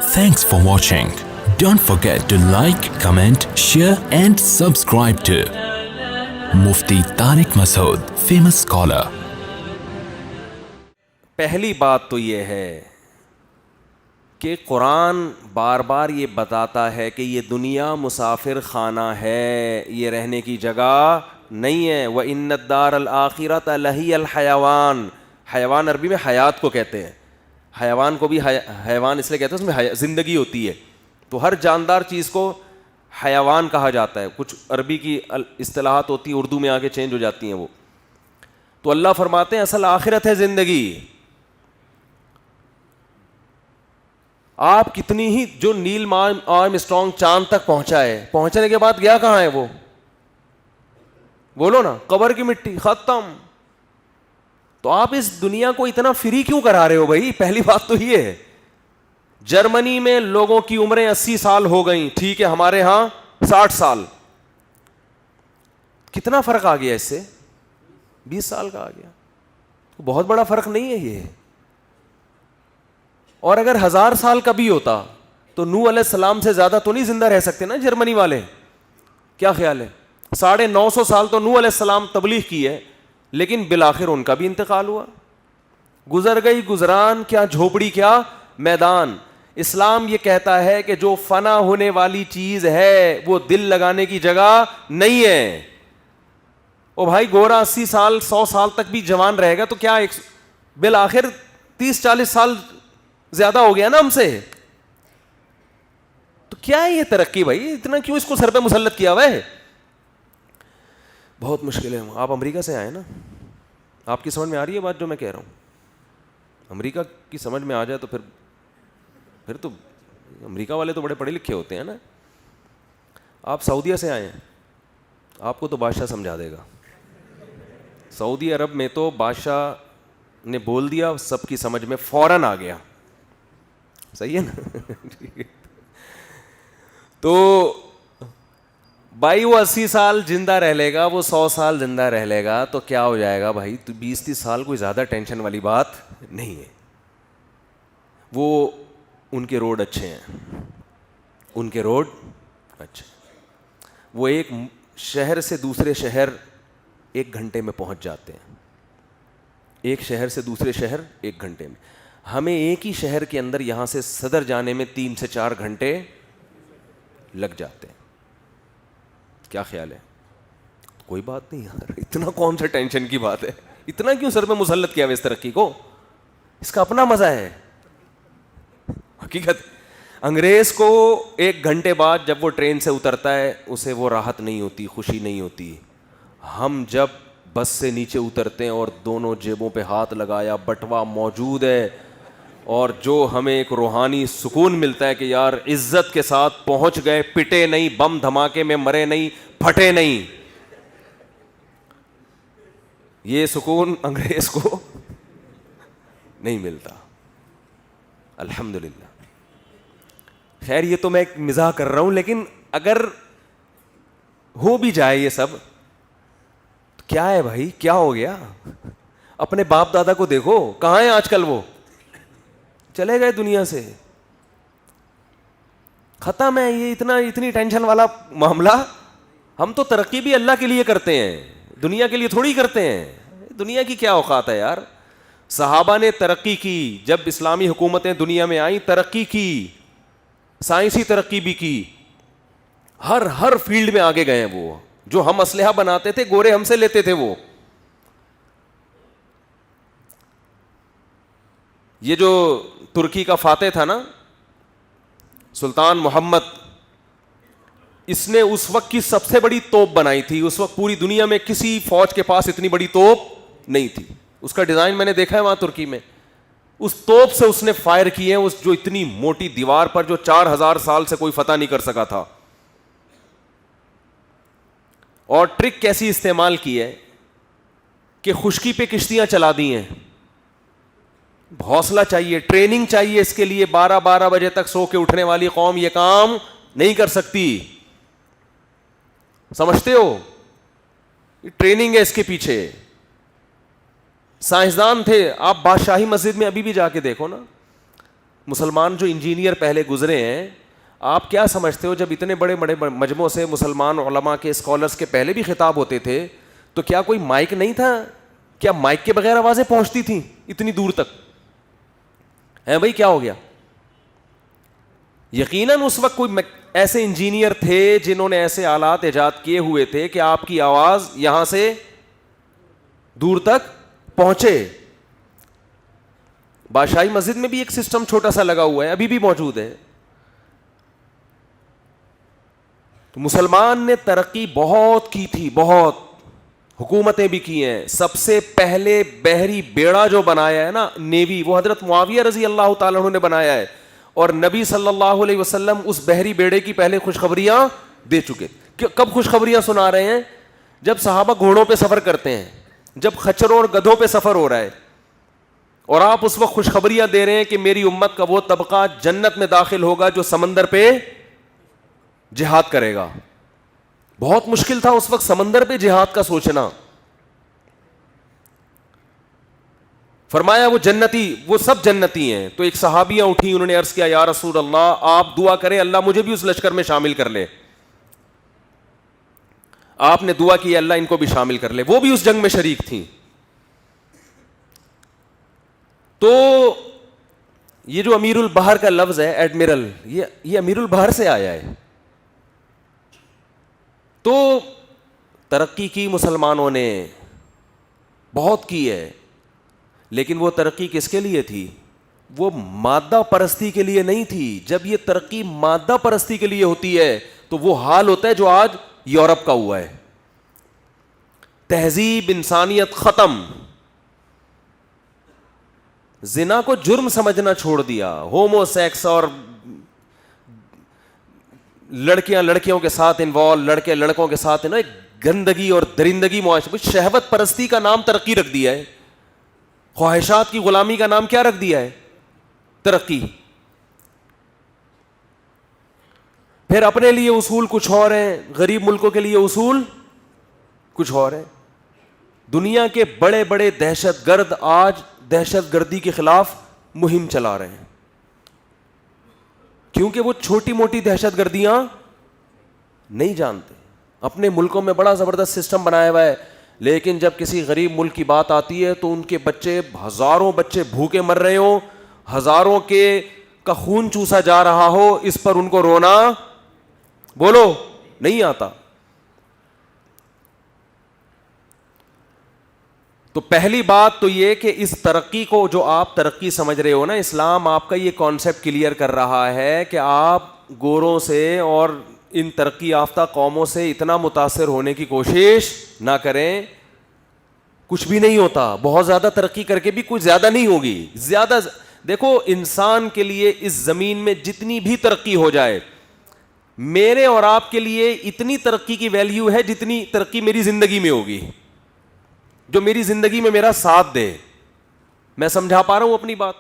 Thanks for watching. Don't forget to like, comment, share and subscribe to Mufti Tariq Masood, famous scholar. پہلی بات تو یہ ہے کہ قرآن بار بار یہ بتاتا ہے کہ یہ دنیا مسافر خانہ ہے, یہ رہنے کی جگہ نہیں ہے. وَإِنَّ الدَّارَ الْآخِرَةَ لَهِيَ الْحَيَوَانُ. حیوان عربی میں حیات کو کہتے ہیں. حیوان کو بھی حیوان اس لیے کہتے ہیں, اس میں زندگی ہوتی ہے. تو ہر جاندار چیز کو حیوان کہا جاتا ہے. کچھ عربی کی اصطلاحات ہوتی ہیں, اردو میں آگے چینج ہو جاتی ہیں وہ. تو اللہ فرماتے ہیں اصل آخرت ہے زندگی. آپ کتنی ہی جو نیل آرم اسٹرانگ چاند تک پہنچا ہے, پہنچنے کے بعد گیا کہاں ہے وہ؟ بولو نا, قبر کی مٹی, ختم. تو آپ اس دنیا کو اتنا فری کیوں کرا رہے ہو بھائی؟ پہلی بات تو یہ ہے. جرمنی میں لوگوں کی عمریں 80 سال ہو گئیں, ٹھیک ہے, ہمارے ہاں 60 سال. کتنا فرق آ گیا اس سے؟ 20 سال کا آ گیا. بہت بڑا فرق نہیں ہے یہ. اور اگر 1000 سال کا بھی ہوتا تو نوح علیہ السلام سے زیادہ تو نہیں زندہ رہ سکتے نا جرمنی والے. کیا خیال ہے؟ 950 سال تو نوح علیہ السلام تبلیغ کی ہے, لیکن بالآخر ان کا بھی انتقال ہوا. گزر گئی گزران, کیا جھوپڑی کیا میدان. اسلام یہ کہتا ہے کہ جو فنا ہونے والی چیز ہے وہ دل لگانے کی جگہ نہیں ہے. او بھائی, گورا 80 سال 100 سال تک بھی جوان رہے گا تو کیا بالآخر 30-40 سال زیادہ ہو گیا نا ہم سے. تو کیا ہے یہ ترقی بھائی؟ اتنا کیوں اس کو سر پہ مسلط کیا ہوا ہے؟ بہت مشکل ہے. آپ امریکہ سے آئے نا, آپ کی سمجھ میں آ رہی ہے بات جو میں کہہ رہا ہوں؟ امریکہ کی سمجھ میں آ جائے تو پھر تو امریکہ والے تو بڑے پڑھے لکھے ہوتے ہیں نا. آپ سعودیہ سے آئے ہیں, آپ کو تو بادشاہ سمجھا دے گا. سعودی عرب میں تو بادشاہ نے بول دیا, سب کی سمجھ میں فوراً آ گیا. صحیح ہے نا؟ تو بھائی وہ 80 سال زندہ رہ لے گا, وہ 100 سال زندہ رہ لے گا, تو کیا ہو جائے گا بھائی؟ تو 20-30 سال کوئی زیادہ ٹینشن والی بات نہیں ہے. وہ ان کے روڈ اچھے ہیں, ان کے روڈ اچھے. وہ ایک شہر سے دوسرے شہر 1 گھنٹے میں پہنچ جاتے ہیں, ایک شہر سے دوسرے شہر 1 گھنٹے میں. ہمیں ایک ہی شہر کے اندر یہاں سے صدر جانے میں 3 سے 4 گھنٹے لگ جاتے ہیں. کیا خیال ہے؟ کوئی بات نہیں یار, اتنا کون سا ٹینشن کی بات ہے؟ اتنا کیوں سر پہ مسلط کیا ہوا اس ترقی کو؟ اس کا اپنا مزہ ہے. حقیقت انگریز کو 1 گھنٹے بعد جب وہ ٹرین سے اترتا ہے اسے وہ راحت نہیں ہوتی, خوشی نہیں ہوتی. ہم جب بس سے نیچے اترتے ہیں اور دونوں جیبوں پہ ہاتھ لگایا, بٹوا موجود ہے, اور جو ہمیں ایک روحانی سکون ملتا ہے کہ یار عزت کے ساتھ پہنچ گئے, پٹے نہیں, بم دھماکے میں مرے نہیں, پھٹے نہیں, یہ سکون انگریز کو نہیں ملتا. الحمدللہ. خیر یہ تو میں ایک مزاح کر رہا ہوں, لیکن اگر ہو بھی جائے یہ سب تو کیا ہے بھائی؟ کیا ہو گیا؟ اپنے باپ دادا کو دیکھو, کہاں ہیں آج کل؟ وہ چلے گئے دنیا سے, ختم ہے. یہ اتنی ٹینشن والا معاملہ. ہم تو ترقی بھی اللہ کے لیے کرتے ہیں, دنیا کے لیے تھوڑی کرتے ہیں. دنیا کی کیا اوقات ہے یار؟ صحابہ نے ترقی کی, جب اسلامی حکومتیں دنیا میں آئیں ترقی کی, سائنسی ترقی بھی کی, ہر فیلڈ میں آگے گئے ہیں. وہ جو ہم اسلحہ بناتے تھے گورے ہم سے لیتے تھے. وہ یہ جو ترکی کا فاتح تھا نا, سلطان محمد, اس نے اس وقت کی سب سے بڑی توپ بنائی تھی. اس وقت پوری دنیا میں کسی فوج کے پاس اتنی بڑی توپ نہیں تھی. اس کا ڈیزائن میں نے دیکھا ہے وہاں ترکی میں. اس توپ سے اس نے فائر کیے ہیں, اس جو اتنی موٹی دیوار پر جو 4000 سال سے کوئی فتح نہیں کر سکا تھا. اور ٹرک کیسی استعمال کی ہے کہ خشکی پہ کشتیاں چلا دی ہیں. حوصلہ چاہیے, ٹریننگ چاہیے اس کے لیے. 12 بجے تک سو کے اٹھنے والی قوم یہ کام نہیں کر سکتی. سمجھتے ہو؟ ٹریننگ ہے اس کے پیچھے. سائنسدان تھے. آپ بادشاہی مسجد میں ابھی بھی جا کے دیکھو نا, مسلمان جو انجینئر پہلے گزرے ہیں, آپ کیا سمجھتے ہو جب اتنے بڑے بڑے مجموعوں سے مسلمان علماء کے اسکالرس کے پہلے بھی خطاب ہوتے تھے تو کیا کوئی مائک نہیں تھا؟ کیا مائک کے بغیر آوازیں پہنچتی تھیں اتنی دور تک؟ ہیں بھائی, کیا ہو گیا؟ یقیناً اس وقت کوئی ایسے انجینئر تھے جنہوں نے ایسے آلات ایجاد کیے ہوئے تھے کہ آپ کی آواز یہاں سے دور تک پہنچے. بادشاہی مسجد میں بھی ایک سسٹم چھوٹا سا لگا ہوا ہے, ابھی بھی موجود ہے. تو مسلمان نے ترقی بہت کی تھی, بہت حکومتیں بھی کی ہیں. سب سے پہلے بحری بیڑا جو بنایا ہے نا, نیوی, وہ حضرت معاویہ رضی اللہ تعالیٰ عنہ نے بنایا ہے, اور نبی صلی اللہ علیہ وسلم اس بحری بیڑے کی پہلے خوشخبریاں دے چکے. کب خوشخبریاں سنا رہے ہیں؟ جب صحابہ گھوڑوں پہ سفر کرتے ہیں, جب خچروں اور گدھوں پہ سفر ہو رہا ہے, اور آپ اس وقت خوشخبریاں دے رہے ہیں کہ میری امت کا وہ طبقہ جنت میں داخل ہوگا جو سمندر پہ جہاد کرے گا. بہت مشکل تھا اس وقت سمندر پہ جہاد کا سوچنا. فرمایا وہ جنتی, وہ سب جنتی ہیں. تو ایک صحابیاں اٹھی, انہوں نے عرض کیا یا رسول اللہ آپ دعا کریں اللہ مجھے بھی اس لشکر میں شامل کر لے. آپ نے دعا کی اللہ ان کو بھی شامل کر لے, وہ بھی اس جنگ میں شریک تھیں. تو یہ جو امیر البحر کا لفظ ہے ایڈمرل, یہ امیر البحر سے آیا ہے. تو ترقی کی مسلمانوں نے, بہت کی ہے, لیکن وہ ترقی کس کے لیے تھی؟ وہ مادہ پرستی کے لیے نہیں تھی. جب یہ ترقی مادہ پرستی کے لیے ہوتی ہے تو وہ حال ہوتا ہے جو آج یورپ کا ہوا ہے. تہذیب, انسانیت ختم. زنا کو جرم سمجھنا چھوڑ دیا, ہومو سیکس اور لڑکیاں لڑکیوں کے ساتھ انوالو, لڑکے لڑکوں کے ساتھ نا گندگی اور درندگی معاشرے, شہوت پرستی کا نام ترقی رکھ دیا ہے. خواہشات کی غلامی کا نام کیا رکھ دیا ہے؟ ترقی. پھر اپنے لیے اصول کچھ اور ہیں, غریب ملکوں کے لیے اصول کچھ اور ہیں. دنیا کے بڑے بڑے دہشت گرد آج دہشت گردی کے خلاف مہم چلا رہے ہیں, کیونکہ وہ چھوٹی موٹی دہشت گردیاں نہیں جانتے. اپنے ملکوں میں بڑا زبردست سسٹم بنایا ہوا ہے, لیکن جب کسی غریب ملک کی بات آتی ہے تو ان کے بچے, ہزاروں بچے بھوکے مر رہے ہوں, ہزاروں کے کا خون چوسا جا رہا ہو, اس پر ان کو رونا بولو نہیں آتا. تو پہلی بات تو یہ کہ اس ترقی کو جو آپ ترقی سمجھ رہے ہو نا, اسلام آپ کا یہ کانسیپٹ کلیئر کر رہا ہے کہ آپ گوروں سے اور ان ترقی یافتہ قوموں سے اتنا متاثر ہونے کی کوشش نہ کریں. کچھ بھی نہیں ہوتا, بہت زیادہ ترقی کر کے بھی کچھ زیادہ نہیں ہوگی. زیادہ دیکھو, انسان کے لیے اس زمین میں جتنی بھی ترقی ہو جائے, میرے اور آپ کے لیے اتنی ترقی کی ویلیو ہے جتنی ترقی میری زندگی میں ہوگی, جو میری زندگی میں میرا ساتھ دے. میں سمجھا پا رہا ہوں اپنی بات؟